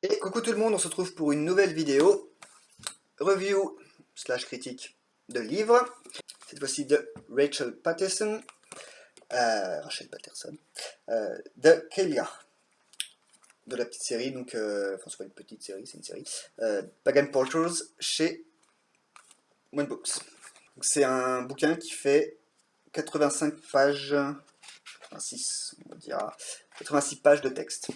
Et coucou tout le monde, on se retrouve pour une nouvelle vidéo, review slash critique de livre, cette fois-ci de Rachel Patterson, de Kelia, de la petite série, donc, enfin c'est pas une petite série, c'est une série, Pagan Porters chez One Books. C'est un bouquin qui fait 85 pages, 86 on dira, 86 pages de texte.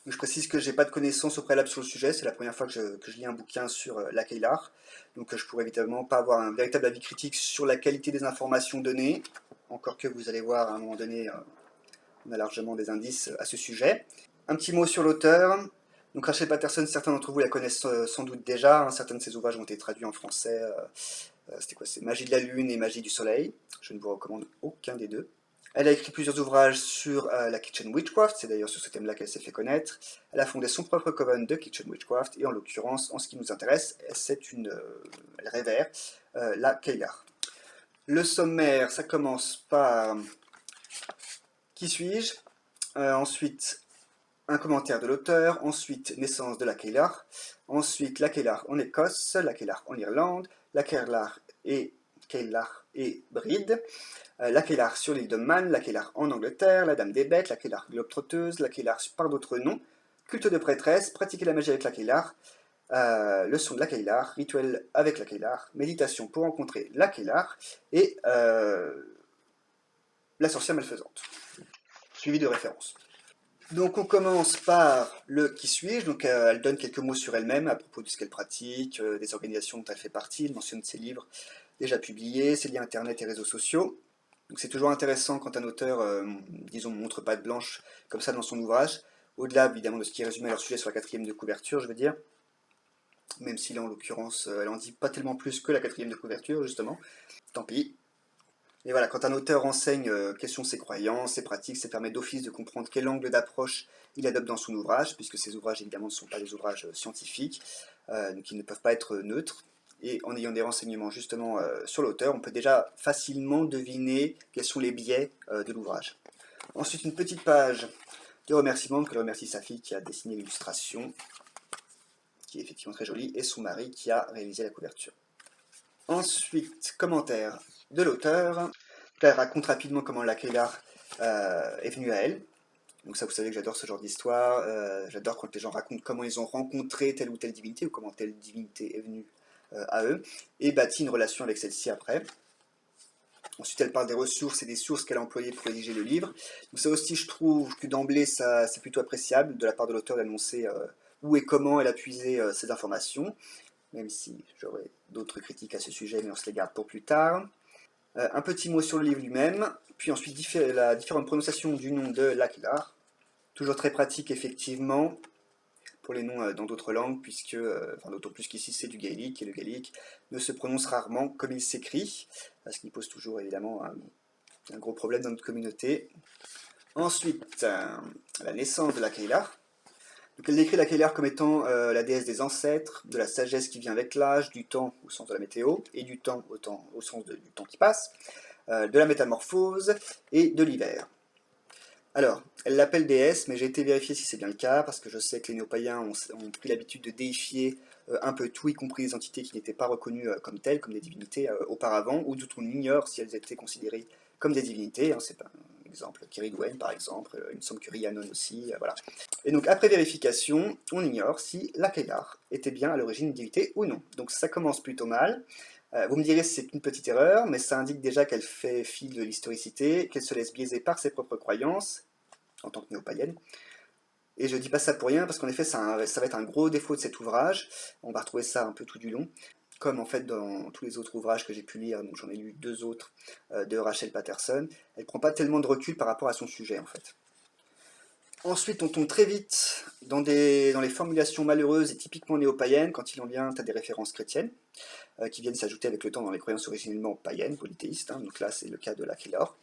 Donc je précise que j'ai pas de connaissances au préalable sur le sujet, c'est la première fois que je lis un bouquin sur la Keylar, donc je pourrais évidemment pas avoir un véritable avis critique sur la qualité des informations données, encore que vous allez voir à un moment donné, on a largement des indices à ce sujet. Un petit mot sur l'auteur. Donc Rachel Patterson, certains d'entre vous la connaissent sans doute déjà, hein, certains de ses ouvrages ont été traduits en français, c'était quoi, c'est Magie de la Lune et Magie du Soleil, je ne vous recommande aucun des deux. Elle a écrit plusieurs ouvrages sur la Kitchen Witchcraft, c'est d'ailleurs sur ce thème-là qu'elle s'est fait connaître. Elle a fondé son propre coven de Kitchen Witchcraft, et en l'occurrence, en ce qui nous intéresse, elle révère la Keylar. Le sommaire, ça commence par qui suis-je, ensuite un commentaire de l'auteur, ensuite naissance de la Keylar, ensuite la Keylar en Écosse, la Keylar en Irlande, la Keylar et Bride, la Keylar sur l'île de Man, la Keylar en Angleterre, la Dame des Bêtes, la Keylar globe-trotteuse, la Keylar par d'autres noms, culte de prêtresse, pratiquer la magie avec la Keylar, leçon de la Keylar, rituel avec la Keylar, méditation pour rencontrer la Keylar, et la sorcière malfaisante, suivi de références. Donc on commence par le qui suis-je, donc elle donne quelques mots sur elle-même à propos de ce qu'elle pratique, des organisations dont elle fait partie, elle mentionne ses livres déjà publiés, ses liens internet et réseaux sociaux. Donc c'est toujours intéressant quand un auteur, disons, montre patte blanche comme ça dans son ouvrage, au-delà évidemment de ce qui est résumé à leur sujet sur la quatrième de couverture, je veux dire, même si là en l'occurrence elle en dit pas tellement plus que la quatrième de couverture justement, tant pis. Et voilà, quand un auteur enseigne quelles sont ses croyances, ses pratiques, ça permet d'office de comprendre quel angle d'approche il adopte dans son ouvrage, puisque ces ouvrages évidemment ne sont pas des ouvrages scientifiques, donc ils ne peuvent pas être neutres. Et en ayant des renseignements justement sur l'auteur, on peut déjà facilement deviner quels sont les biais de l'ouvrage. Ensuite, une petite page de remerciements, que elle remercie sa fille qui a dessiné l'illustration, qui est effectivement très jolie, et son mari qui a réalisé la couverture. Ensuite, commentaire de l'auteur. Elle raconte rapidement comment la Keylar est venue à elle. Donc ça, vous savez que j'adore ce genre d'histoire. J'adore quand les gens racontent comment ils ont rencontré telle ou telle divinité, ou comment telle divinité est venue à eux, et bâtit une relation avec celle-ci après. Ensuite, elle parle des ressources et des sources qu'elle a employées pour rédiger le livre. Donc ça aussi, je trouve que d'emblée, c'est plutôt appréciable de la part de l'auteur d'annoncer où et comment elle a puisé ces informations, même si j'aurai d'autres critiques à ce sujet, mais on se les garde pour plus tard. Un petit mot sur le livre lui-même, puis ensuite la différente prononciation du nom de la Keylar. Toujours très pratique effectivement pour les noms dans d'autres langues, puisque, enfin, d'autant plus qu'ici c'est du gaélique, et le gaélique ne se prononce rarement comme il s'écrit, ce qui pose toujours évidemment un gros problème dans notre communauté. Ensuite, la naissance de la Keylar. Donc elle décrit la Keylar comme étant la déesse des ancêtres, de la sagesse qui vient avec l'âge, du temps au sens de la météo, et du temps au sens du temps qui passe, de la métamorphose et de l'hiver. Alors, elle l'appelle déesse, mais j'ai été vérifier si c'est bien le cas, parce que je sais que les néo-païens ont pris l'habitude de déifier un peu tout, y compris les entités qui n'étaient pas reconnues comme telles, comme des divinités auparavant, ou dont on ignore si elles étaient considérées comme des divinités. Hein, c'est un exemple, Kiridwen par exemple, il me semble que Rhiannon aussi, voilà. Et donc après vérification, on ignore si la Keylar était bien à l'origine une divinité ou non. Donc ça commence plutôt mal. Vous me direz c'est une petite erreur, mais ça indique déjà qu'elle fait fi de l'historicité, qu'elle se laisse biaiser par ses propres croyances, en tant que néo-païenne. Et je dis pas ça pour rien, parce qu'en effet ça va être un gros défaut de cet ouvrage, on va retrouver ça un peu tout du long, comme en fait dans tous les autres ouvrages que j'ai pu lire, donc j'en ai lu 2 autres de Rachel Patterson, elle prend pas tellement de recul par rapport à son sujet en fait. Ensuite, on tombe très vite dans les formulations malheureuses et typiquement néo-païennes, quand il en vient à des références chrétiennes, qui viennent s'ajouter avec le temps dans les croyances originellement païennes, polythéistes, hein, donc là c'est le cas de la Keylar.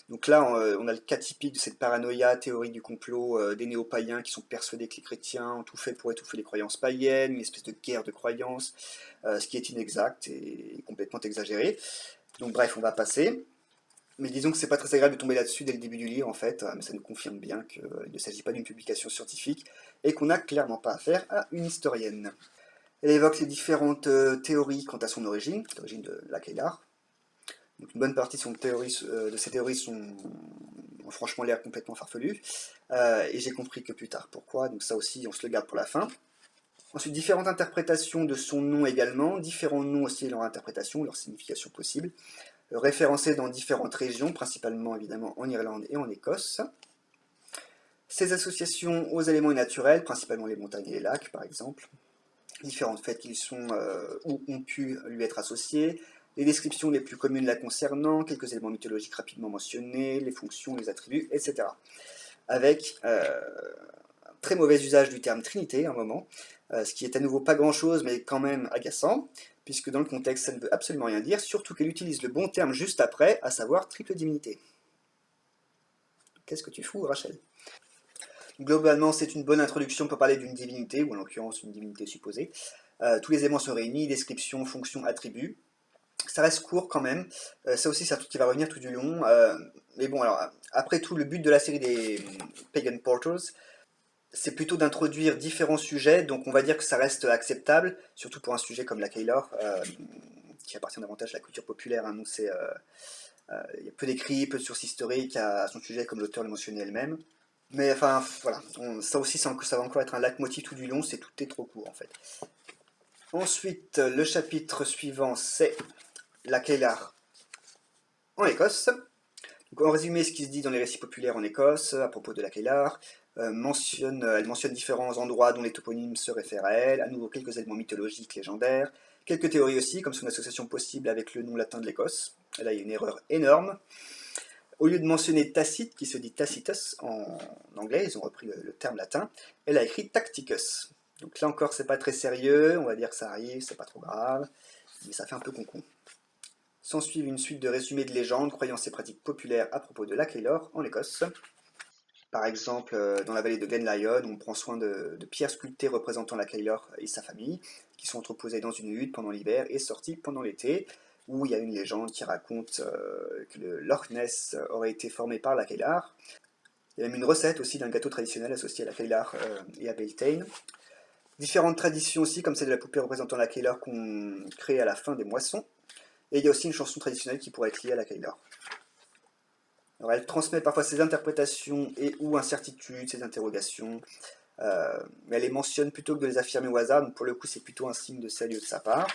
Donc là, on a le cas typique de cette paranoïa, théorie du complot des néo-païens qui sont persuadés que les chrétiens ont tout fait pour étouffer les croyances païennes, une espèce de guerre de croyances, ce qui est inexact et complètement exagéré. Donc bref, on va passer. Mais disons que c'est pas très agréable de tomber là-dessus dès le début du livre en fait, mais ça nous confirme bien qu'il ne s'agit pas d'une publication scientifique et qu'on n'a clairement pas affaire à une historienne. Elle évoque les différentes théories quant à son origine, l'origine de la Kaylar. Donc une bonne partie de ces théories ont franchement l'air complètement farfelues, et j'ai compris que plus tard pourquoi, donc ça aussi on se le garde pour la fin. Ensuite, différentes interprétations de son nom également, différents noms aussi et leur interprétation, leur signification possible, référencés dans différentes régions, principalement évidemment en Irlande et en Écosse. Ces associations aux éléments naturels, principalement les montagnes et les lacs par exemple, différentes faits qui sont ou ont pu lui être associés, les descriptions les plus communes la concernant, quelques éléments mythologiques rapidement mentionnés, les fonctions, les attributs, etc. Avec un très mauvais usage du terme Trinité à un moment, ce qui est à nouveau pas grand-chose mais quand même agaçant, puisque dans le contexte ça ne veut absolument rien dire, surtout qu'elle utilise le bon terme juste après, à savoir triple divinité. Qu'est-ce que tu fous, Rachel? Globalement, c'est une bonne introduction pour parler d'une divinité, ou en l'occurrence une divinité supposée. Tous les éléments sont réunis, description, fonction, attribut. Ça reste court quand même, ça aussi c'est un truc qui va revenir tout du long. Mais bon, alors, après tout, le but de la série des Pagan Portals, c'est plutôt d'introduire différents sujets, donc on va dire que ça reste acceptable, surtout pour un sujet comme la Kaylor, qui appartient davantage à la culture populaire, hein, donc il y a peu d'écrits, peu de sources historiques à son sujet, comme l'auteur le mentionnait elle-même. Mais enfin, voilà, ça aussi, ça va encore être un leitmotiv tout du long, c'est tout est trop court en fait. Ensuite, le chapitre suivant, c'est la Kaylar en Écosse. Donc, en résumé, ce qui se dit dans les récits populaires en Écosse à propos de la Kaylar, elle mentionne différents endroits dont les toponymes se réfèrent à elle, à nouveau quelques éléments mythologiques, légendaires, quelques théories aussi, comme son association possible avec le nom latin de l'Écosse. Là, il y a une erreur énorme. Au lieu de mentionner Tacite, qui se dit Tacitus en anglais, ils ont repris le terme latin, elle a écrit Tacticus. Donc là encore, c'est pas très sérieux, on va dire que ça arrive, c'est pas trop grave, mais ça fait un peu concon. S'ensuit une suite de résumés de légendes, croyances et pratiques populaires à propos de la Kaylor en Écosse. Par exemple, dans la vallée de Glenlyon, on prend soin de pierres sculptées représentant la Kaylor et sa famille, qui sont entreposées dans une hutte pendant l'hiver et sorties pendant l'été, où il y a une légende qui raconte que le Loch Ness aurait été formé par la Kaylar. Il y a même une recette aussi d'un gâteau traditionnel associé à la Kaylar et à Beltane. Différentes traditions aussi, comme celle de la poupée représentant la Kaylar qu'on crée à la fin des moissons. Et il y a aussi une chanson traditionnelle qui pourrait être liée à la Kaylar. Alors elle transmet parfois ses interprétations et ou incertitudes, ses interrogations, mais elle les mentionne plutôt que de les affirmer au hasard, donc pour le coup c'est plutôt un signe de sérieux de sa part.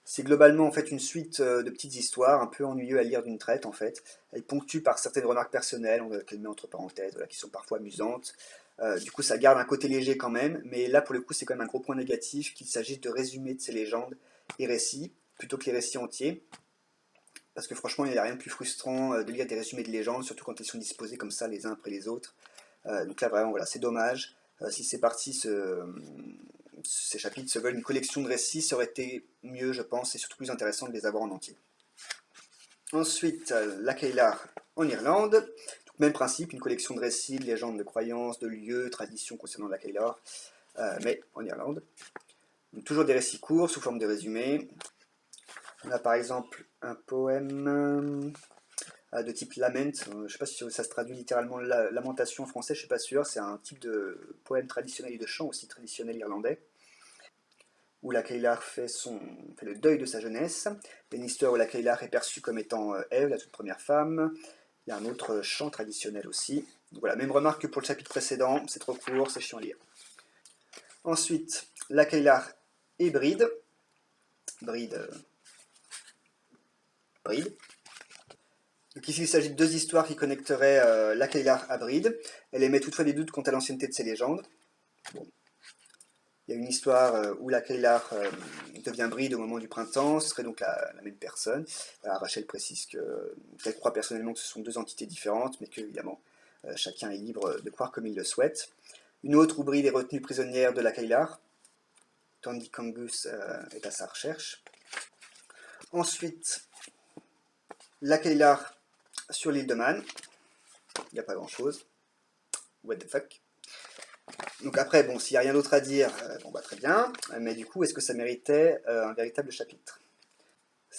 C'est globalement en fait une suite de petites histoires, un peu ennuyeux à lire d'une traite en fait. Elle ponctue par certaines remarques personnelles qu'elle met entre parenthèses, qui sont parfois amusantes. Du coup ça garde un côté léger quand même, mais là pour le coup c'est quand même un gros point négatif qu'il s'agisse de résumés de ces légendes et récits, plutôt que les récits entiers. Parce que franchement, il n'y a rien de plus frustrant de lire des résumés de légendes, surtout quand ils sont disposés comme ça les uns après les autres. Donc là, vraiment, voilà, c'est dommage. Si c'est parti, ces chapitres se veulent une collection de récits, ça aurait été mieux, je pense, et surtout plus intéressant de les avoir en entier. Ensuite, la Kaylar en Irlande. Donc, même principe, une collection de récits, de légendes, de croyances, de lieux, traditions concernant la Kaylar, mais en Irlande. Donc, toujours des récits courts, sous forme de résumés. On a par exemple un poème de type lament, je ne sais pas si ça se traduit littéralement lamentation en français, je ne suis pas sûr, c'est un type de poème traditionnel et de chant aussi traditionnel irlandais, où la Kaylar fait le deuil de sa jeunesse. Il y a une histoire où la Kaylar est perçue comme étant Ève, la toute première femme. Il y a un autre chant traditionnel aussi. Donc voilà, même remarque que pour le chapitre précédent, c'est trop court, c'est chiant à lire. Ensuite, la Kaylar et Bride. Bride. Donc ici, il s'agit de deux histoires qui connecteraient la Kaylar à Bride. Elle émet toutefois des doutes quant à l'ancienneté de ces légendes. Bon. Il y a une histoire où la Kaylar devient Bride au moment du printemps, ce serait donc la même personne. Rachel précise qu'elle croit personnellement que ce sont deux entités différentes, mais que, évidemment, chacun est libre de croire comme il le souhaite. Une autre où Bride est retenue prisonnière de la Kaylar, tandis qu'Angus est à sa recherche. Ensuite, la Kaylar sur l'île de Man. Il n'y a pas grand-chose. What the fuck. Donc après, bon, s'il n'y a rien d'autre à dire, bon bah très bien. Mais du coup, est-ce que ça méritait un véritable chapitre?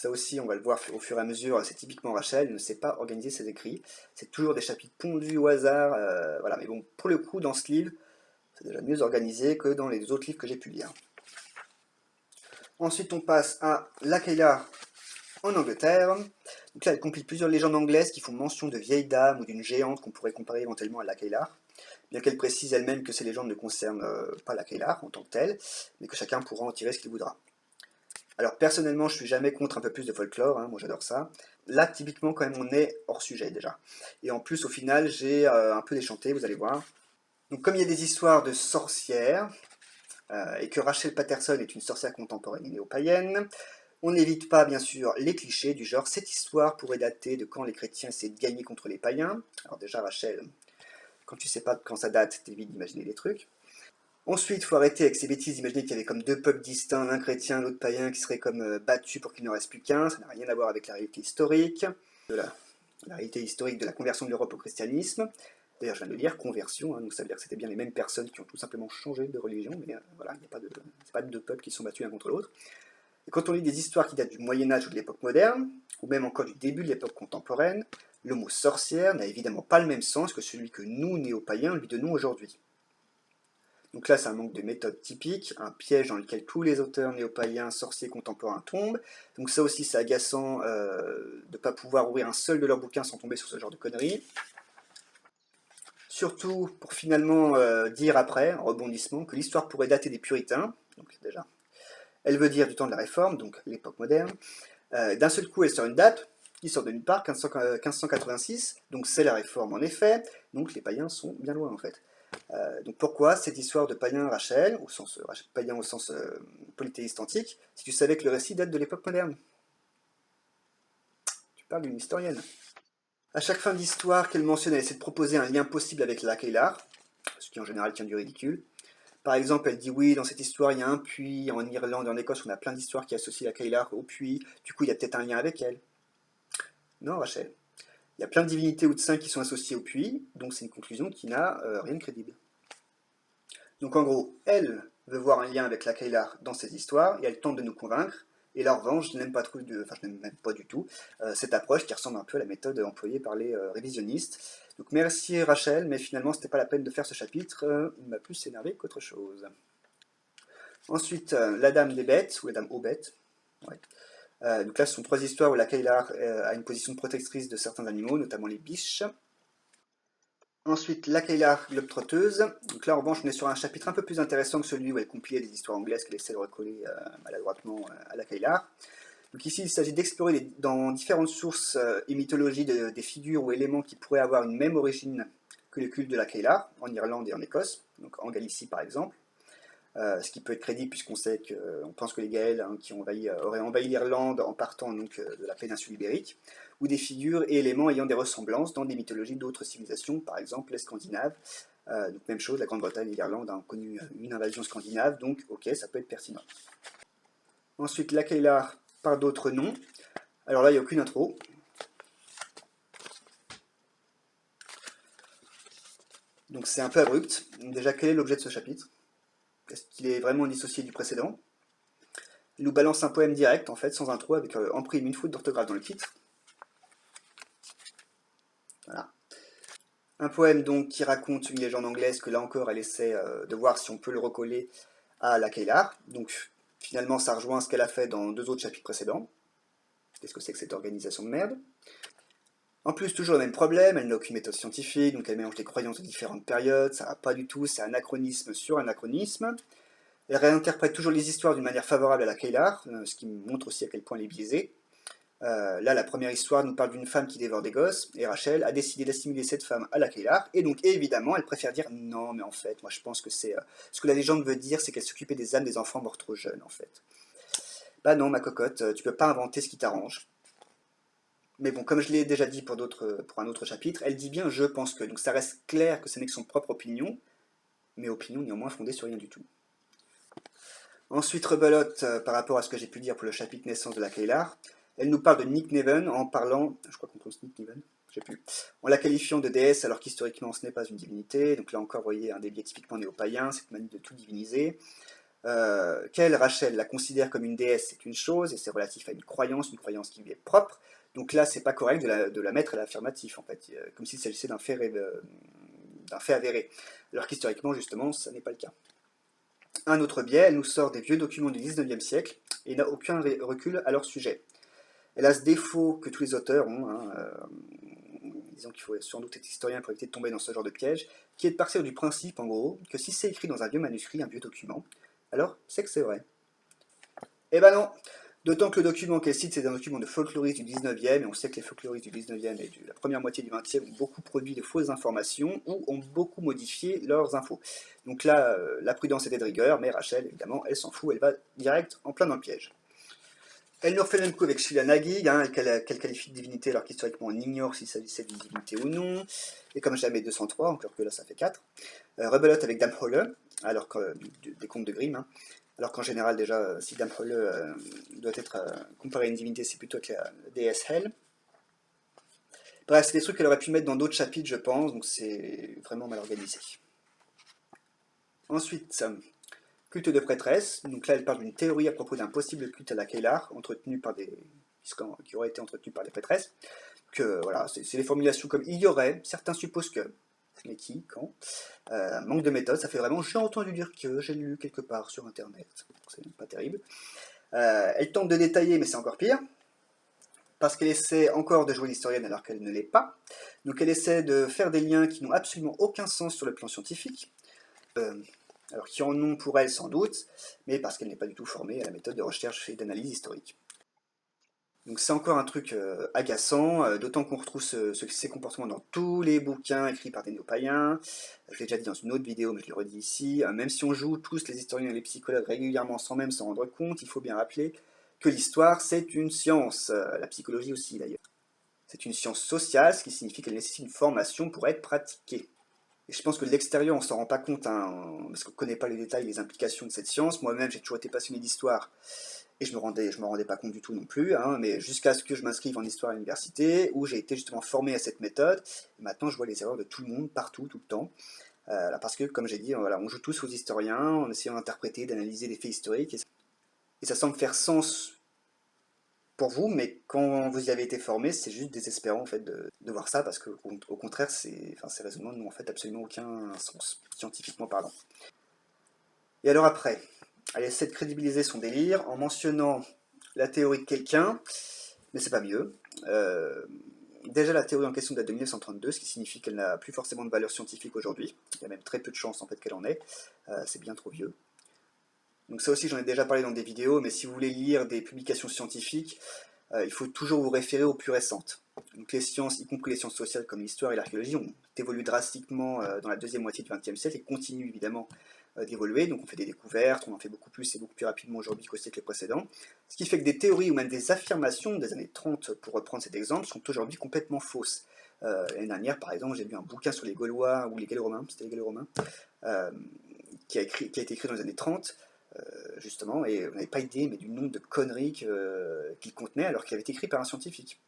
Ça aussi, on va le voir au fur et à mesure, c'est typiquement Rachel, elle ne sait pas organiser ses écrits. C'est toujours des chapitres pondus au hasard, voilà. Mais bon, pour le coup, dans ce livre, c'est déjà mieux organisé que dans les autres livres que j'ai pu lire. Ensuite, on passe à Lakeila en Angleterre. Donc là, elle compile plusieurs légendes anglaises qui font mention de vieilles dames ou d'une géante qu'on pourrait comparer éventuellement à Lakeila, bien qu'elle précise elle-même que ces légendes ne concernent pas Lakeila en tant que telle, mais que chacun pourra en tirer ce qu'il voudra. Alors personnellement, je suis jamais contre un peu plus de folklore, hein, moi j'adore ça. Là, typiquement, quand même, on est hors sujet déjà. Et en plus, au final, j'ai un peu déchanté, vous allez voir. Donc comme il y a des histoires de sorcières, et que Rachel Patterson est une sorcière contemporaine et néo-païenne, on n'évite pas, bien sûr, les clichés du genre cette histoire pourrait dater de quand les chrétiens essaient de gagner contre les païens. Alors déjà, Rachel, quand tu sais pas quand ça date, t'évites d'imaginer des trucs. Ensuite, il faut arrêter avec ces bêtises d'imaginer qu'il y avait comme deux peuples distincts, l'un chrétien, l'autre païen, qui seraient comme battus pour qu'il n'en reste plus qu'un. Ça n'a rien à voir avec la réalité historique, la réalité historique de la conversion de l'Europe au christianisme. D'ailleurs, je viens de dire conversion, hein, donc ça veut dire que c'était bien les mêmes personnes qui ont tout simplement changé de religion, mais voilà, il n'y a pas de, c'est pas deux peuples qui sont battus l'un contre l'autre. Et quand on lit des histoires qui datent du Moyen-Âge ou de l'époque moderne, ou même encore du début de l'époque contemporaine, le mot sorcière n'a évidemment pas le même sens que celui que nous, néo-païens, lui donnons aujourd'hui. Donc là, c'est un manque de méthode typique, un piège dans lequel tous les auteurs néo-païens, sorciers contemporains tombent. Donc ça aussi, c'est agaçant de ne pas pouvoir ouvrir un seul de leurs bouquins sans tomber sur ce genre de conneries. Surtout pour finalement dire après, en rebondissement, que l'histoire pourrait dater des puritains, donc déjà, elle veut dire du temps de la Réforme, donc l'époque moderne. D'un seul coup, elle sort une date, qui sort de nulle part, 1586, donc c'est la Réforme en effet, donc les païens sont bien loin en fait. Donc pourquoi cette histoire de païen Rachel, au sens païen au sens polythéiste antique, si tu savais que le récit date de l'époque moderne? Tu parles d'une historienne. À chaque fin d'histoire qu'elle mentionne, elle essaie de proposer un lien possible avec la Kailar, ce qui en général tient du ridicule. Par exemple, elle dit oui, dans cette histoire, il y a un puits, en Irlande et en Écosse, on a plein d'histoires qui associent la Kailar au puits, du coup, il y a peut-être un lien avec elle. Non, Rachel. Il y a plein de divinités ou de saints qui sont associés au puits, donc c'est une conclusion qui n'a rien de crédible. Donc en gros, elle veut voir un lien avec la Kailar dans ses histoires, et elle tente de nous convaincre, et la revanche, je n'aime pas, je n'aime même pas du tout cette approche qui ressemble un peu à la méthode employée par les révisionnistes. Donc merci Rachel, mais finalement c'était pas la peine de faire ce chapitre, il m'a plus énervé qu'autre chose. Ensuite, la Dame des Bêtes, ou la Dame aux Bêtes. Ouais. Donc là, ce sont trois histoires où la Kailar a une position de protectrice de certains animaux, notamment les biches. Ensuite, la Kailar globe-trotteuse. Donc là, en revanche, on est sur un chapitre un peu plus intéressant que celui où elle compilait des histoires anglaises qu'elle essaie de recoller maladroitement à la Kailar. Donc ici, il s'agit d'explorer dans différentes sources et mythologies des figures ou éléments qui pourraient avoir une même origine que le culte de la Kailar, en Irlande et en Écosse, donc en Galicie par exemple. Ce qui peut être crédible puisqu'on sait qu'on pense que les Gaëls qui auraient envahi l'Irlande en partant donc, de la péninsule ibérique, ou des figures et éléments ayant des ressemblances dans des mythologies d'autres civilisations, par exemple les Scandinaves. Donc même chose, la Grande-Bretagne et l'Irlande ont connu une invasion scandinave, donc ok, ça peut être pertinent. Ensuite, la Kailar par d'autres noms. Alors là, il n'y a aucune intro. Donc c'est un peu abrupt. Déjà, quel est l'objet de ce chapitre? Est-ce qu'il est vraiment dissocié du précédent? Il nous balance un poème direct, en fait, sans intro, avec en prime une faute d'orthographe dans le titre. Voilà. Un poème donc qui raconte une légende anglaise que là encore elle essaie de voir si on peut le recoller à la Kailar. Donc finalement ça rejoint ce qu'elle a fait dans deux autres chapitres précédents. Qu'est-ce que c'est que cette organisation de merde? En plus, toujours le même problème, elle n'a aucune méthode scientifique, donc elle mélange des croyances de différentes périodes, ça va pas du tout, c'est anachronisme sur anachronisme. Elle réinterprète toujours les histoires d'une manière favorable à la Kailar, ce qui montre aussi à quel point elle est biaisée. Là, la première histoire nous parle d'une femme qui dévore des gosses, et Rachel a décidé d'assimiler cette femme à la Kailar, et donc évidemment, elle préfère dire non, mais en fait, moi je pense que c'est. Ce que la légende veut dire, c'est qu'elle s'occupait des âmes des enfants morts trop jeunes, en fait. Bah non, ma cocotte, tu peux pas inventer ce qui t'arrange. Mais bon, comme je l'ai déjà dit pour un autre chapitre, elle dit bien je pense que, donc ça reste clair que ce n'est que son propre opinion, mais opinion néanmoins fondée sur rien du tout. Ensuite, rebelote par rapport à ce que j'ai pu dire pour le chapitre naissance de la Kailar. Elle nous parle de Nick Neven en parlant, je crois qu'on prononce Nick Neven, je sais plus, en la qualifiant de déesse alors qu'historiquement ce n'est pas une divinité. Donc là encore, vous voyez un des biais typiquement néo-païen, cette manie de tout diviniser. qu'elle, Rachel, la considère comme une déesse, c'est une chose, et c'est relatif à une croyance qui lui est propre. Donc là, c'est pas correct de la mettre à l'affirmatif, en fait, comme s'il s'agissait d'un fait avéré. Alors qu'historiquement, justement, ça n'est pas le cas. Un autre biais, elle nous sort des vieux documents du 19e siècle et n'a aucun recul à leur sujet. Elle a ce défaut que tous les auteurs ont, disons qu'il faut sans doute être historien pour éviter de tomber dans ce genre de piège, qui est de partir du principe, en gros, que si c'est écrit dans un vieux manuscrit, un vieux document, alors c'est que c'est vrai. Eh ben non. D'autant que le document qu'elle cite, c'est un document de folkloristes du 19e, et on sait que les folkloristes du 19e et de la première moitié du 20e ont beaucoup produit de fausses informations ou ont beaucoup modifié leurs infos. Donc là, la prudence était de rigueur, mais Rachel, évidemment, elle s'en fout, elle va direct en plein dans le piège. Elle nous refait le même coup avec Sheila Nagig, qu'elle qualifie de divinité alors qu'historiquement on ignore s'il s'agissait d'une divinité ou non. Et comme jamais 203, encore que là ça fait 4. Rebelote avec Dame Holle, alors que, des contes de Grimm, alors qu'en général déjà, si Dame Holle doit être comparée à une divinité, c'est plutôt avec la déesse Hel. Bref, c'est des trucs qu'elle aurait pu mettre dans d'autres chapitres, je pense, donc c'est vraiment mal organisé. Ensuite, culte de prêtresse. Donc là, elle parle d'une théorie à propos d'un possible culte à la Kailar, qui aurait été entretenu par des prêtresses. Que voilà, c'est les formulations comme il y aurait, certains supposent que, mais qui, quand. Manque de méthode, ça fait vraiment j'ai entendu dire que, j'ai lu quelque part sur internet. C'est pas terrible. Elle tente de détailler, mais c'est encore pire. Parce qu'elle essaie encore de jouer l'historienne alors qu'elle ne l'est pas. Donc elle essaie de faire des liens qui n'ont absolument aucun sens sur le plan scientifique. Alors qui en ont pour elle sans doute, mais parce qu'elle n'est pas du tout formée à la méthode de recherche et d'analyse historique. Donc c'est encore un truc agaçant, d'autant qu'on retrouve ces comportements dans tous les bouquins écrits par des néo-païens. Je l'ai déjà dit dans une autre vidéo, mais je le redis ici. Même si on joue tous les historiens et les psychologues régulièrement sans même s'en rendre compte, il faut bien rappeler que l'histoire c'est une science, la psychologie aussi d'ailleurs. C'est une science sociale, ce qui signifie qu'elle nécessite une formation pour être pratiquée. Et je pense que de l'extérieur, on s'en rend pas compte, parce qu'on ne connaît pas les détails, les implications de cette science. Moi-même, j'ai toujours été passionné d'histoire, et je me rendais pas compte du tout non plus, mais jusqu'à ce que je m'inscrive en histoire à l'université, où j'ai été justement formé à cette méthode. Et maintenant, je vois les erreurs de tout le monde, partout, tout le temps. Parce que, comme j'ai dit, voilà, on joue tous aux historiens, en essayant d'interpréter, d'analyser des faits historiques, et ça semble faire sens pour vous, mais quand vous y avez été formé, c'est juste désespérant en fait de voir ça, parce qu'au contraire, ces raisonnements n'ont en fait absolument aucun sens, scientifiquement parlant. Et alors après, elle essaie de crédibiliser son délire en mentionnant la théorie de quelqu'un, mais c'est pas mieux. Déjà, la théorie en question date de 1932, ce qui signifie qu'elle n'a plus forcément de valeur scientifique aujourd'hui. Il y a même très peu de chances en fait qu'elle en ait. C'est bien trop vieux. Donc ça aussi, j'en ai déjà parlé dans des vidéos, mais si vous voulez lire des publications scientifiques, il faut toujours vous référer aux plus récentes. Donc les sciences, y compris les sciences sociales comme l'histoire et l'archéologie, ont évolué drastiquement dans la deuxième moitié du XXe siècle et continuent évidemment d'évoluer. Donc on fait des découvertes, on en fait beaucoup plus et beaucoup plus rapidement aujourd'hui qu'au siècle précédent. Ce qui fait que des théories ou même des affirmations des années 30, pour reprendre cet exemple, sont aujourd'hui complètement fausses. L'année dernière, par exemple, j'ai lu un bouquin sur les Gaulois, ou les Gallo-Romains, c'était les Gallo-Romains, qui a été écrit dans les années 30, justement, et on n'avait pas idée mais du nombre de conneries qu'il contenait alors qu'il avait été écrit par un scientifique.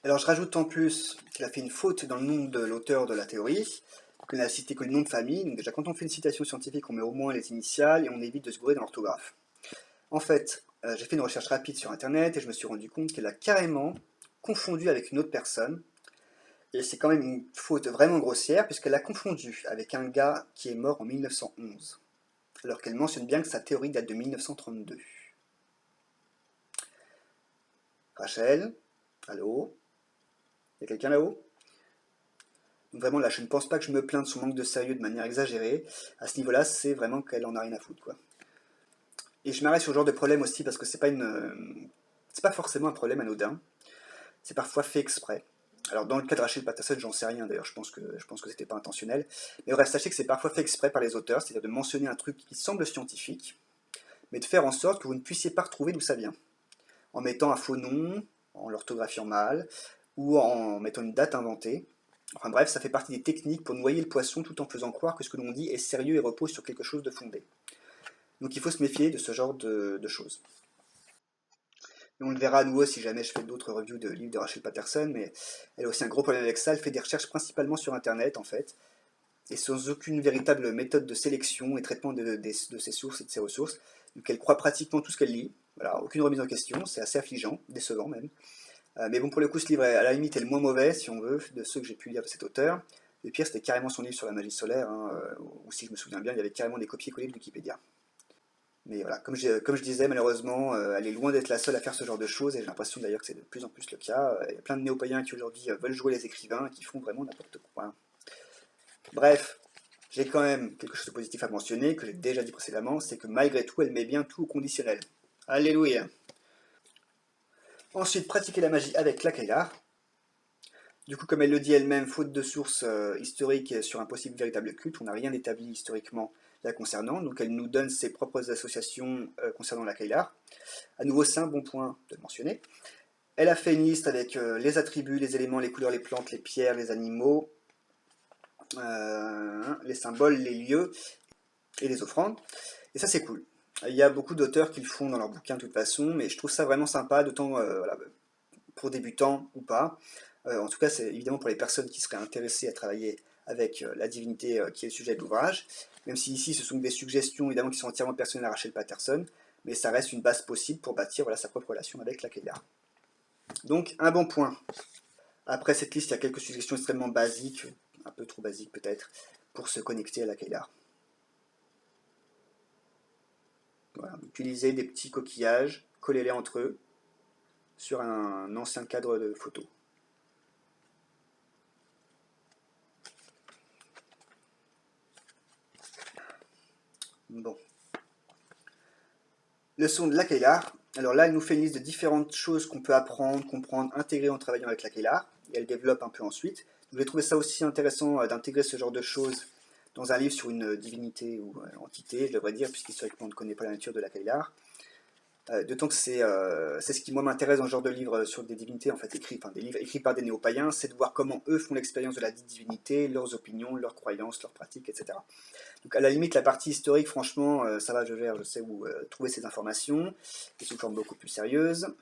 Alors je rajoute en plus qu'il a fait une faute dans le nom de l'auteur de la théorie, qu'il n'a cité que le nom de famille. Donc déjà quand on fait une citation scientifique, on met au moins les initiales et on évite de se gourer dans l'orthographe. En fait, j'ai fait une recherche rapide sur internet et je me suis rendu compte qu'elle a carrément confondu avec une autre personne. Et c'est quand même une faute vraiment grossière puisqu'elle a confondu avec un gars qui est mort en 1911. Alors qu'elle mentionne bien que sa théorie date de 1932. Rachel, allô? Il y a quelqu'un là-haut? Donc vraiment là, je ne pense pas que je me plains de son manque de sérieux de manière exagérée. À ce niveau-là, c'est vraiment qu'elle en a rien à foutre, quoi. Et je m'arrête sur ce genre de problème aussi parce que c'est pas forcément un problème anodin. C'est parfois fait exprès. Alors dans le cas de Rachel Patterson, j'en sais rien d'ailleurs, je pense que c'était pas intentionnel. Mais bref, sachez que c'est parfois fait exprès par les auteurs, c'est-à-dire de mentionner un truc qui semble scientifique, mais de faire en sorte que vous ne puissiez pas retrouver d'où ça vient. En mettant un faux nom, en l'orthographiant mal, ou en mettant une date inventée. Enfin bref, ça fait partie des techniques pour noyer le poisson tout en faisant croire que ce que l'on dit est sérieux et repose sur quelque chose de fondé. Donc il faut se méfier de ce genre de choses. Et on le verra à nouveau si jamais je fais d'autres reviews de livres de Rachel Patterson, mais elle a aussi un gros problème avec ça, elle fait des recherches principalement sur internet en fait, et sans aucune véritable méthode de sélection et traitement de ses sources et de ses ressources. Donc elle croit pratiquement tout ce qu'elle lit, voilà, aucune remise en question, c'est assez affligeant, décevant même. Mais bon, pour le coup, ce livre, à la limite, est le moins mauvais, si on veut, de ceux que j'ai pu lire de cet auteur. Le pire, c'était carrément son livre sur la magie solaire, hein, où si je me souviens bien, il y avait carrément des copier-coller de Wikipédia. Mais voilà, comme je disais, malheureusement, elle est loin d'être la seule à faire ce genre de choses, et j'ai l'impression d'ailleurs que c'est de plus en plus le cas. Il y a plein de néo-païens qui aujourd'hui veulent jouer les écrivains, et qui font vraiment n'importe quoi. Bref, j'ai quand même quelque chose de positif à mentionner, que j'ai déjà dit précédemment, c'est que malgré tout, elle met bien tout au conditionnel. Alléluia. Ensuite, pratiquer la magie avec la Kailar. Du coup, comme elle le dit elle-même, faute de sources historiques sur un possible véritable culte, on n'a rien établi historiquement la concernant, donc elle nous donne ses propres associations concernant la Kailar. À nouveau, c'est un bon point de le mentionner. Elle a fait une liste avec les attributs, les éléments, les couleurs, les plantes, les pierres, les animaux, les symboles, les lieux et les offrandes. Et ça, c'est cool. Il y a beaucoup d'auteurs qui le font dans leurs bouquins de toute façon, mais je trouve ça vraiment sympa, d'autant voilà, pour débutants ou pas. En tout cas, c'est évidemment pour les personnes qui seraient intéressées à travailler avec la divinité qui est le sujet de l'ouvrage, même si ici ce sont des suggestions évidemment qui sont entièrement personnelles à Rachel Patterson, mais ça reste une base possible pour bâtir voilà, sa propre relation avec la Kailar. Donc un bon point. Après cette liste, il y a quelques suggestions extrêmement basiques, un peu trop basiques peut-être, pour se connecter à la Kailar. Voilà, utilisez des petits coquillages, collez-les entre eux sur un ancien cadre de photo. Bon. Leçon de la Kailar. Alors là, elle nous fait une liste de différentes choses qu'on peut apprendre, comprendre, intégrer en travaillant avec la Kailar. Et elle développe un peu ensuite. Donc, j'ai trouvé ça aussi intéressant d'intégrer ce genre de choses dans un livre sur une divinité ou entité, je devrais dire, puisqu'historiquement on ne connaît pas la nature de la Kailar. D'autant que c'est ce qui moi m'intéresse dans ce genre de livres sur des divinités en fait écrits, enfin des livres écrits par des néo-païens, c'est de voir comment eux font l'expérience de la divinité, leurs opinions, leurs croyances, leurs pratiques, etc. Donc à la limite la partie historique, franchement, ça va, je gère, je sais où trouver ces informations, et sous forme beaucoup plus sérieuse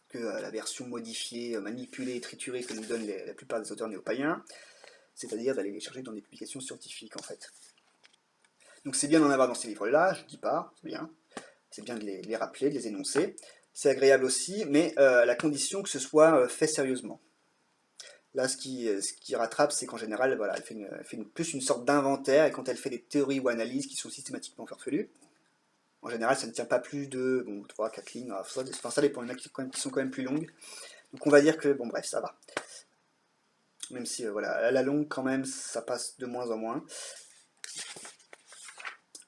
que la version modifiée, manipulée, triturée que nous donnent la plupart des auteurs néo-païens, c'est-à-dire d'aller les chercher dans des publications scientifiques en fait. Donc c'est bien d'en avoir dans ces livres-là, je ne dis pas, c'est bien. C'est bien de les rappeler, de les énoncer. C'est agréable aussi, mais à la condition que ce soit fait sérieusement. Là, ce qui rattrape, c'est qu'en général, voilà, elle fait plus une sorte d'inventaire, et quand elle fait des théories ou analyses qui sont systématiquement farfelues, en général, ça ne tient pas plus de 3, 4 lignes, enfin, ça dépend, il y en a qui sont quand même plus longues. Donc on va dire que, bon bref, ça va. Même si, voilà, à la longue, quand même, ça passe de moins en moins.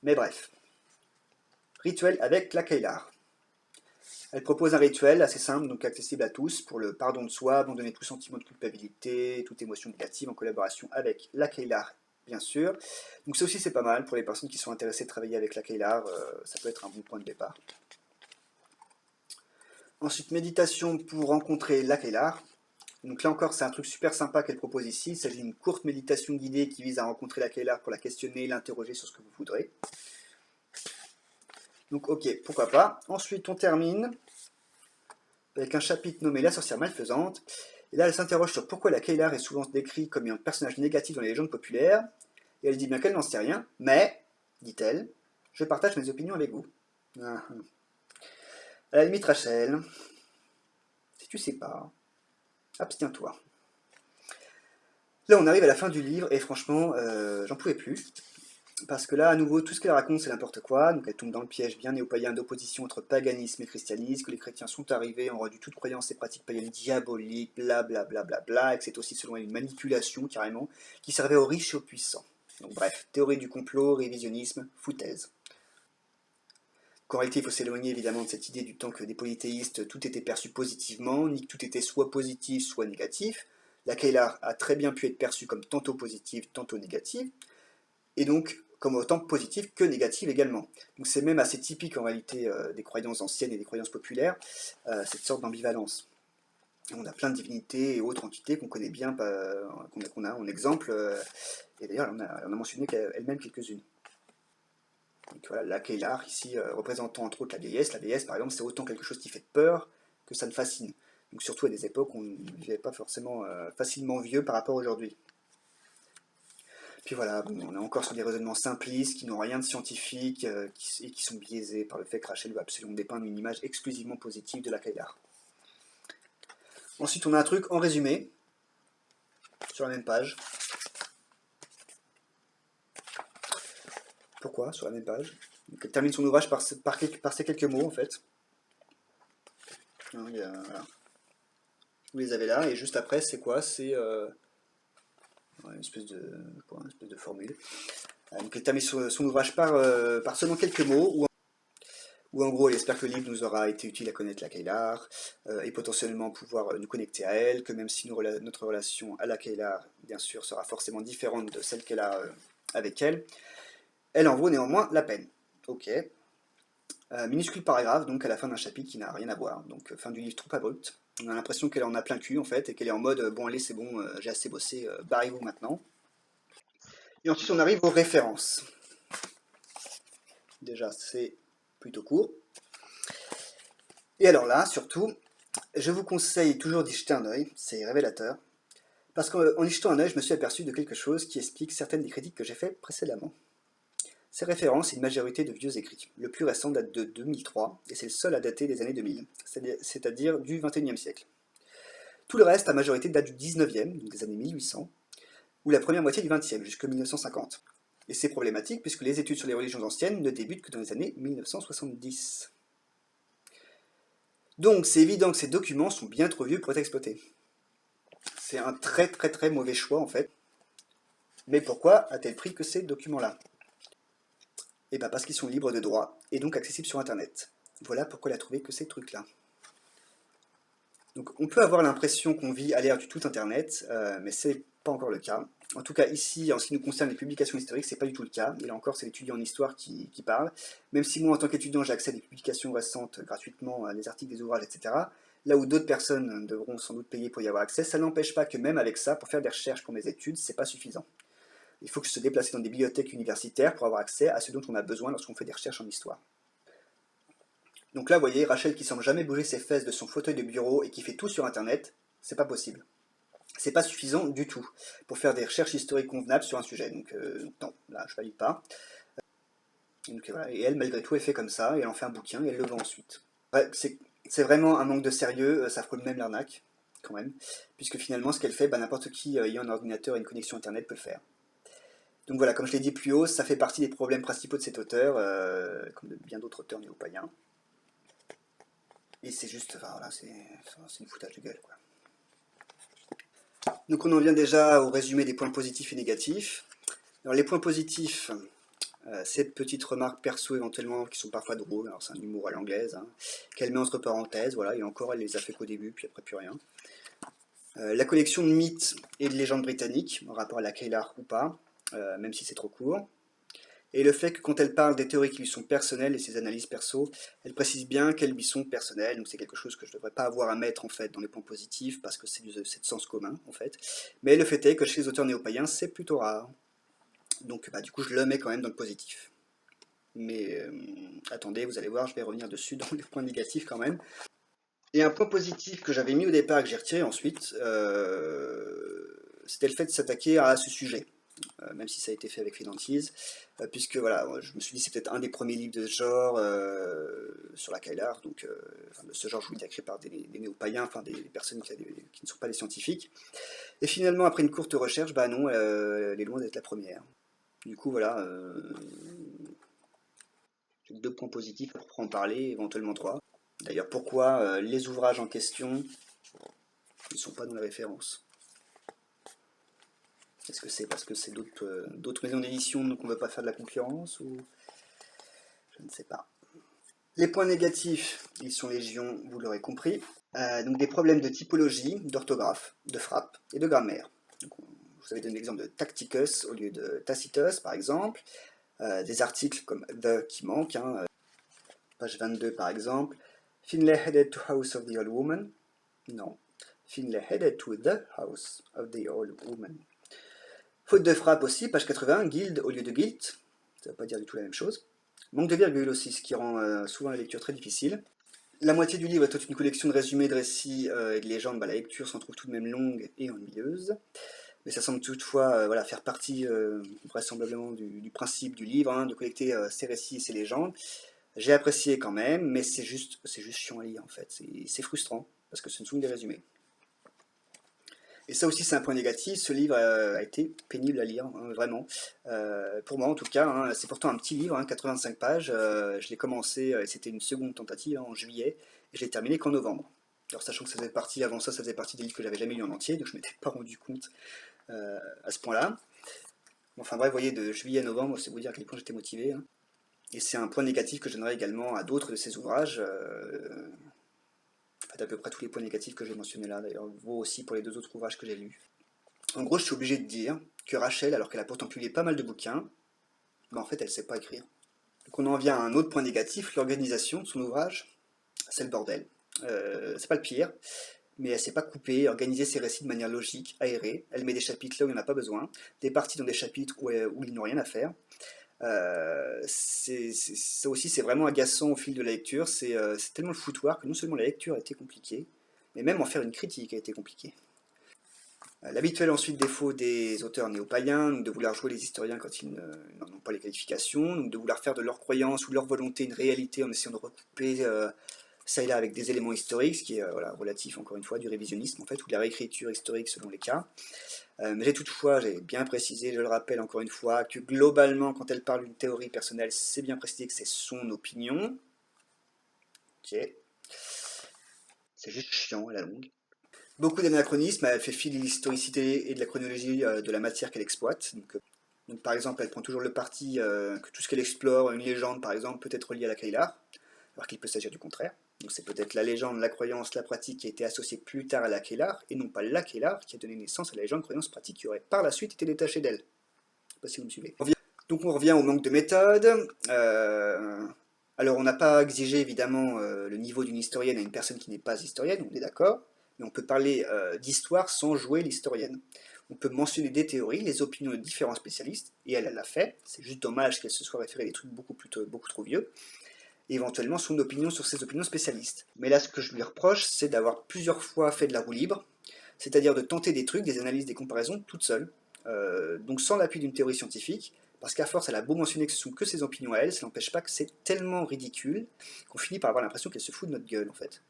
Mais bref. Rituel avec la Kailar. Elle propose un rituel assez simple, donc accessible à tous, pour le pardon de soi, abandonner tout sentiment de culpabilité, toute émotion négative, en collaboration avec la Kailar, bien sûr. Donc ça aussi c'est pas mal pour les personnes qui sont intéressées de travailler avec la Kailar, ça peut être un bon point de départ. Ensuite, méditation pour rencontrer la Kailar. Donc là encore, c'est un truc super sympa qu'elle propose ici. Il s'agit d'une courte méditation guidée qui vise à rencontrer la Kailar pour la questionner, l'interroger sur ce que vous voudrez. Donc ok, pourquoi pas. Ensuite, on termine avec un chapitre nommé La sorcière malfaisante. Et là, elle s'interroge sur pourquoi la Kailar est souvent décrit comme un personnage négatif dans les légendes populaires. Et elle dit bien qu'elle n'en sait rien, mais, dit-elle, je partage mes opinions avec vous. À la limite, Rachel, si tu sais pas, abstiens-toi. Là, on arrive à la fin du livre, et franchement, j'en pouvais plus. Parce que là, à nouveau, tout ce qu'elle raconte, c'est n'importe quoi. Donc elle tombe dans le piège bien néo-païen d'opposition entre paganisme et christianisme, que les chrétiens sont arrivés, ont rendu toute croyance et pratique païenne diabolique, blablabla, bla, bla, bla, et que c'est aussi selon elle une manipulation, carrément, qui servait aux riches et aux puissants. Donc bref, théorie du complot, révisionnisme, foutaise. Qu'en réalité, il faut s'éloigner évidemment de cette idée du temps que des polythéistes, tout était perçu positivement, ni que tout était soit positif, soit négatif. La Kailar a très bien pu être perçue comme tantôt positive, tantôt négative, et donc comme autant positive que négative également. Donc c'est même assez typique en réalité des croyances anciennes et des croyances populaires, cette sorte d'ambivalence. On a plein de divinités et autres entités qu'on connaît bien, qu'on a en exemple, et d'ailleurs on a mentionné elle-même quelques-unes. Donc voilà, la Kailar ici représentant entre autres la vieillesse. La vieillesse par exemple c'est autant quelque chose qui fait peur que ça ne fascine. Donc surtout à des époques où on ne vivait pas forcément facilement vieux par rapport à aujourd'hui. Puis voilà, bon, on est encore sur des raisonnements simplistes qui n'ont rien de scientifique et qui sont biaisés par le fait que Rachel veut absolument dépeindre une image exclusivement positive de la Kailar. Ensuite, on a un truc en résumé, sur la même page. Pourquoi sur la même page? Donc, elle termine son ouvrage par ces quelques mots, en fait. Voilà. Vous les avez là, et juste après, c'est quoi? C'est une espèce de formule. Donc elle termine son ouvrage par seulement quelques mots, où en gros elle espère que le livre nous aura été utile à connaître la Kailar, et potentiellement pouvoir nous connecter à elle, que même si notre relation à la Kailar, bien sûr, sera forcément différente de celle qu'elle a avec elle, elle en vaut néanmoins la peine. Ok. Minuscule paragraphe, donc à la fin d'un chapitre qui n'a rien à voir, donc fin du livre trop abrupte. On a l'impression qu'elle en a plein le cul en fait, et qu'elle est en mode bon allez c'est bon, j'ai assez bossé, barrez-vous maintenant. Et ensuite on arrive aux références. Déjà c'est plutôt court. Et alors là, surtout, je vous conseille toujours d'y jeter un œil, c'est révélateur. Parce qu'en y jetant un œil, je me suis aperçu de quelque chose qui explique certaines des critiques que j'ai faites précédemment. Ces références, c'est une majorité de vieux écrits. Le plus récent date de 2003, et c'est le seul à dater des années 2000, c'est-à-dire du XXIe siècle. Tout le reste, à majorité, date du 19e, donc des années 1800, ou la première moitié du 20e, jusqu'en 1950. Et c'est problématique puisque les études sur les religions anciennes ne débutent que dans les années 1970. Donc c'est évident que ces documents sont bien trop vieux pour être exploités. C'est un très très très mauvais choix en fait. Mais pourquoi a-t-elle pris que ces documents-là? Eh bien parce qu'ils sont libres de droit et donc accessibles sur internet. Voilà pourquoi elle a trouvé que ces trucs-là. Donc on peut avoir l'impression qu'on vit à l'ère du tout internet, mais c'est pas encore le cas. En tout cas ici, en ce qui nous concerne les publications historiques, c'est pas du tout le cas. Et là encore, c'est l'étudiant en histoire qui parle. Même si moi, en tant qu'étudiant, j'ai accès à des publications récentes gratuitement, à des articles, des ouvrages, etc. Là où d'autres personnes devront sans doute payer pour y avoir accès, ça n'empêche pas que même avec ça, pour faire des recherches pour mes études, c'est pas suffisant. Il faut que je se déplace dans des bibliothèques universitaires pour avoir accès à ce dont on a besoin lorsqu'on fait des recherches en histoire. Donc là, vous voyez, Rachel qui semble jamais bouger ses fesses de son fauteuil de bureau et qui fait tout sur internet, c'est pas possible. C'est pas suffisant du tout pour faire des recherches historiques convenables sur un sujet. Donc non, là je valide pas. Donc, voilà. Et elle, malgré tout, elle fait comme ça, et elle en fait un bouquin et elle le vend ensuite. Ouais, c'est vraiment un manque de sérieux, ça frôle même l'arnaque, quand même, puisque finalement ce qu'elle fait, n'importe qui ayant un ordinateur et une connexion internet peut le faire. Donc voilà, comme je l'ai dit plus haut, ça fait partie des problèmes principaux de cet auteur, comme de bien d'autres auteurs néo-païens. Et c'est juste, enfin voilà, c'est une foutage de gueule, quoi. Donc on en vient déjà au résumé des points positifs et négatifs. Alors les points positifs, cette petite remarque perso éventuellement, qui sont parfois drôles, alors c'est un humour à l'anglaise, hein, qu'elle met entre parenthèses, voilà, et encore elle les a fait qu'au début, puis après plus rien. La collection de mythes et de légendes britanniques, en rapport à la Kailar ou pas, même si c'est trop court. Et le fait que quand elle parle des théories qui lui sont personnelles et ses analyses perso, elle précise bien qu'elles lui sont personnelles, donc c'est quelque chose que je ne devrais pas avoir à mettre en fait dans les points positifs parce que c'est de sens commun en fait. Mais le fait est que chez les auteurs néo-païens c'est plutôt rare. Donc du coup je le mets quand même dans le positif. Mais attendez, vous allez voir, je vais revenir dessus dans les points négatifs quand même. Et un point positif que j'avais mis au départ et que j'ai retiré ensuite, c'était le fait de s'attaquer à ce sujet. Même si ça a été fait avec Fédantise, puisque voilà, je me suis dit c'est peut-être un des premiers livres de ce genre sur la Kailar, donc de ce genre je vous dis écrit par des néo-païens, enfin des personnes qui ne sont pas des scientifiques. Et finalement après une courte recherche, non, elle est loin d'être la première. Du coup voilà, j'ai 2 points positifs pour en parler, éventuellement 3. D'ailleurs pourquoi les ouvrages en question ne sont pas dans la référence? Est-ce que c'est parce que c'est d'autres maisons d'édition donc on ne veut pas faire de la concurrence ou je ne sais pas. Les points négatifs, ils sont légion, vous l'aurez compris. Donc des problèmes de typologie, d'orthographe, de frappe et de grammaire. Donc, je vous avais donné l'exemple de Tacticus au lieu de Tacitus par exemple. Des articles comme The qui manquent, hein, page 22 par exemple. Finlay headed to house of the old woman. Non. Finlay headed to the house of the old woman. Faute de frappe aussi, page 81, guild au lieu de guilt, ça ne veut pas dire du tout la même chose. Manque de virgule aussi, ce qui rend souvent la lecture très difficile. La moitié du livre est toute une collection de résumés, de récits et de légendes. La lecture s'en trouve tout de même longue et ennuyeuse. Mais ça semble toutefois voilà, faire partie vraisemblablement du principe du livre, hein, de collecter ces récits et ces légendes. J'ai apprécié quand même, mais c'est juste chiant à lire en fait. C'est frustrant, parce que ce ne sont que des résumés. Et ça aussi, c'est un point négatif. Ce livre a été pénible à lire, hein, vraiment. Pour moi, en tout cas, hein, c'est pourtant un petit livre, hein, 85 pages. Je l'ai commencé, et c'était une seconde tentative hein, en juillet, et je l'ai terminé qu'en novembre. Alors, sachant que ça faisait partie, avant ça faisait partie des livres que j'avais jamais lu en entier, donc je m'étais pas rendu compte à ce point-là. Enfin bref, vous voyez, de juillet à novembre, c'est vous dire à quel point j'étais motivé, hein. Et c'est un point négatif que je donnerai également à d'autres de ces ouvrages. En fait, à peu près tous les points négatifs que j'ai mentionnés là, d'ailleurs, vaut aussi pour les deux autres ouvrages que j'ai lus. En gros, je suis obligé de dire que Rachel, alors qu'elle a pourtant publié pas mal de bouquins, en fait, elle sait pas écrire. Donc on en vient à un autre point négatif, l'organisation de son ouvrage, c'est le bordel. C'est pas le pire, mais elle sait pas couper, organiser ses récits de manière logique, aérée. Elle met des chapitres là où il n'y en a pas besoin, des parties dans des chapitres où ils n'ont rien à faire. Ça aussi, c'est vraiment agaçant au fil de la lecture. C'est tellement le foutoir que non seulement la lecture a été compliquée, mais même en faire une critique a été compliqué. L'habituel ensuite défaut des auteurs néo-païens, donc de vouloir jouer les historiens quand ils n'en ont pas les qualifications, donc de vouloir faire de leur croyance ou de leur volonté une réalité en essayant de recouper ça et là avec des éléments historiques, ce qui est voilà, relatif encore une fois du révisionnisme en fait, ou de la réécriture historique selon les cas. Mais j'ai bien précisé, je le rappelle encore une fois, que globalement quand elle parle d'une théorie personnelle, c'est bien précisé que c'est son opinion. Ok. C'est juste chiant à la longue. Beaucoup d'anachronismes, elle fait fi de l'historicité et de la chronologie de la matière qu'elle exploite. Donc, par exemple, elle prend toujours le parti que tout ce qu'elle explore, une légende par exemple, peut être lié à la Kailar, alors qu'il peut s'agir du contraire. Donc c'est peut-être la légende, la croyance, la pratique qui a été associée plus tard à la Kailar, et non pas la Kailar qui a donné naissance à la légende, croyance, pratique qui aurait par la suite été détachée d'elle. Je ne sais pas si vous me suivez. Donc on revient au manque de méthode. Alors on n'a pas exigé évidemment le niveau d'une historienne à une personne qui n'est pas historienne, on est d'accord, mais on peut parler d'histoire sans jouer l'historienne. On peut mentionner des théories, les opinions de différents spécialistes, et elle l'a fait, c'est juste dommage qu'elle se soit référée à des trucs beaucoup trop vieux, et éventuellement son opinion sur ses opinions spécialistes. Mais là ce que je lui reproche, c'est d'avoir plusieurs fois fait de la roue libre, c'est-à-dire de tenter des trucs, des analyses, des comparaisons toute seule, donc sans l'appui d'une théorie scientifique, parce qu'à force, elle a beau mentionner que ce sont que ses opinions à elle, ça n'empêche pas que c'est tellement ridicule qu'on finit par avoir l'impression qu'elle se fout de notre gueule, en fait.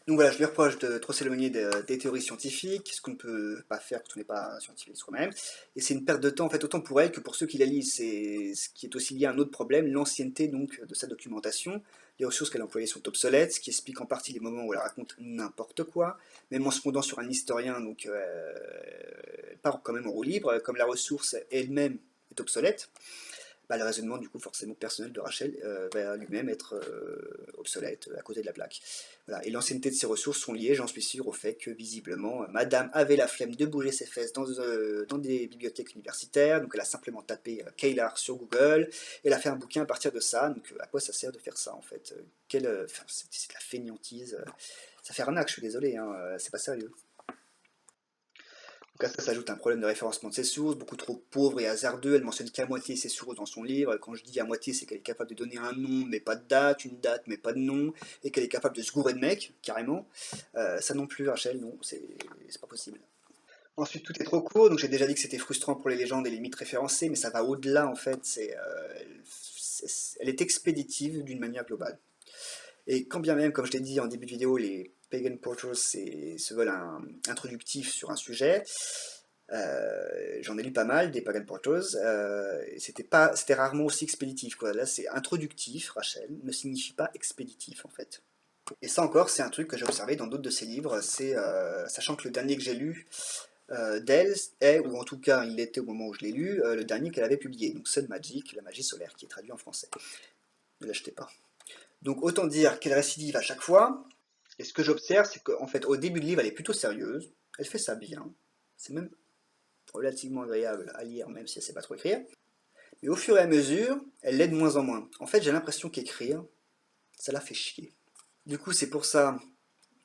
Donc voilà, je lui reproche de trop s'éloigner des théories scientifiques, ce qu'on ne peut pas faire quand on n'est pas scientifique soi-même. Et c'est une perte de temps, en fait, autant pour elle que pour ceux qui la lisent. C'est ce qui est aussi lié à un autre problème, l'ancienneté donc de sa documentation. Les ressources qu'elle employait sont obsolètes, ce qui explique en partie les moments où elle raconte n'importe quoi. Même en se fondant sur un historien, donc elle part quand même en roue libre, comme la ressource elle-même est obsolète. Bah, le raisonnement du coup forcément personnel de Rachel va lui-même être obsolète à côté de la plaque. Voilà. Et l'ancienneté de ses ressources sont liées, j'en suis sûr, au fait que visiblement Madame avait la flemme de bouger ses fesses dans des bibliothèques universitaires, donc elle a simplement tapé Kailar sur Google, et elle a fait un bouquin à partir de ça, donc à quoi ça sert de faire ça en fait c'est de la fainéantise, ça fait arnaque, je suis désolé, hein, c'est pas sérieux. Donc à ça s'ajoute un problème de référencement de ses sources, beaucoup trop pauvre et hasardeux. Elle mentionne qu'à moitié ses sources dans son livre. Quand je dis à moitié, c'est qu'elle est capable de donner un nom mais pas de date, une date mais pas de nom, et qu'elle est capable de se gourer de mec, carrément. Ça non plus, Rachel, non, c'est pas possible. Ensuite, tout est trop court, donc j'ai déjà dit que c'était frustrant pour les légendes et les mythes référencés, mais ça va au-delà en fait. Elle est expéditive d'une manière globale. Et quand bien même, comme je l'ai dit en début de vidéo, les Pagan Porters se veulent introductifs sur un sujet, j'en ai lu pas mal, des Pagan Porters, c'était rarement aussi expéditif, quoi. Là, c'est introductif, Rachel, ne signifie pas expéditif, en fait. Et ça encore, c'est un truc que j'ai observé dans d'autres de ses livres, sachant que le dernier que j'ai lu d'elle est, ou en tout cas il l'était au moment où je l'ai lu, le dernier qu'elle avait publié, donc Sun Magic, la magie solaire, qui est traduit en français. Ne l'achetez pas. Donc autant dire qu'elle récidive à chaque fois, et ce que j'observe, c'est qu'en fait, au début de livre, elle est plutôt sérieuse, elle fait ça bien, c'est même relativement agréable à lire, même si elle ne sait pas trop écrire. Mais au fur et à mesure, elle l'est de moins en moins. En fait, j'ai l'impression qu'écrire, ça la fait chier. Du coup, c'est pour ça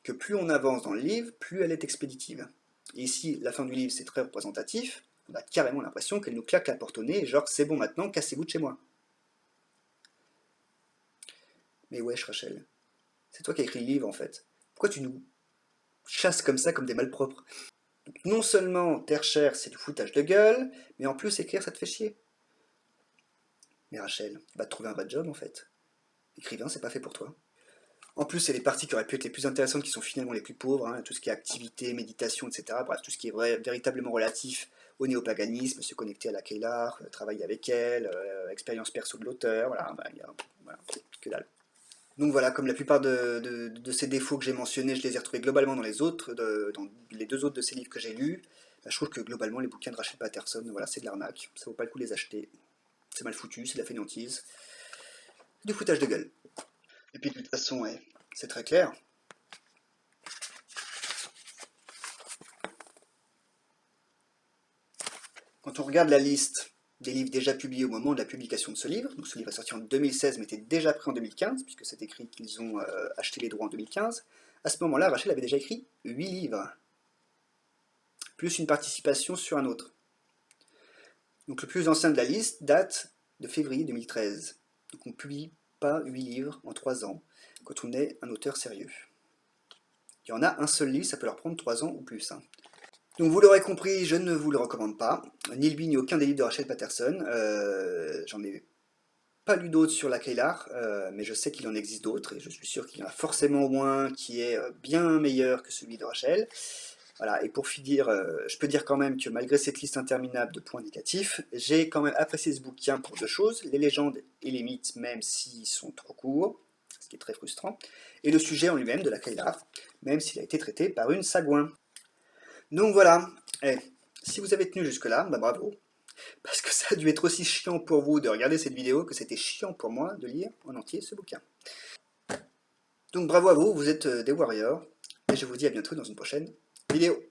que plus on avance dans le livre, plus elle est expéditive. Et ici, la fin du livre, c'est très représentatif. On a carrément l'impression qu'elle nous claque la porte au nez, genre c'est bon maintenant, cassez-vous de chez moi. Mais wesh, Rachel, c'est toi qui as écrit le livre en fait. Pourquoi tu nous chasses comme ça, comme des malpropres? Donc, non seulement Terre chère, c'est du foutage de gueule, mais en plus écrire, ça te fait chier. Mais Rachel, va te trouver un vrai job en fait. Écrivain, c'est pas fait pour toi. En plus, c'est les parties qui auraient pu être les plus intéressantes qui sont finalement les plus pauvres, hein, tout ce qui est activité, méditation, etc. Bref, tout ce qui est véritablement relatif au néopaganisme, se connecter à la Kailar, travailler avec elle, expérience perso de l'auteur, voilà, voilà, que dalle. Donc voilà, comme la plupart de ces défauts que j'ai mentionnés, je les ai retrouvés globalement dans dans les deux autres de ces livres que j'ai lus. Bah, je trouve que globalement, les bouquins de Rachel Patterson, voilà, c'est de l'arnaque, ça vaut pas le coup de les acheter. C'est mal foutu, c'est de la fainéantise, du foutage de gueule. Et puis de toute façon, ouais, c'est très clair. Quand on regarde la liste des livres déjà publiés au moment de la publication de ce livre, donc ce livre est sorti en 2016 mais était déjà pris en 2015, puisque c'est écrit qu'ils ont acheté les droits en 2015, à ce moment-là, Rachel avait déjà écrit 8 livres, plus une participation sur un autre. Donc le plus ancien de la liste date de février 2013. Donc on ne publie pas 8 livres en 3 ans quand on est un auteur sérieux. Il y en a un seul livre, ça peut leur prendre 3 ans ou plus. Hein. Donc vous l'aurez compris, je ne vous le recommande pas, ni lui ni aucun des livres de Rachel Patterson. J'en ai pas lu d'autres sur la Kailar, mais je sais qu'il en existe d'autres, et je suis sûr qu'il y en a forcément au moins qui est bien meilleur que celui de Rachel. Voilà, et pour finir, je peux dire quand même que malgré cette liste interminable de points négatifs, j'ai quand même apprécié ce bouquin pour deux choses, les légendes et les mythes, même s'ils sont trop courts, ce qui est très frustrant, et le sujet en lui-même de la Kailar, même s'il a été traité par une sagouin. Donc voilà, si vous avez tenu jusque-là, bah bravo, parce que ça a dû être aussi chiant pour vous de regarder cette vidéo que c'était chiant pour moi de lire en entier ce bouquin. Donc bravo à vous, vous êtes des warriors, et je vous dis à bientôt dans une prochaine vidéo.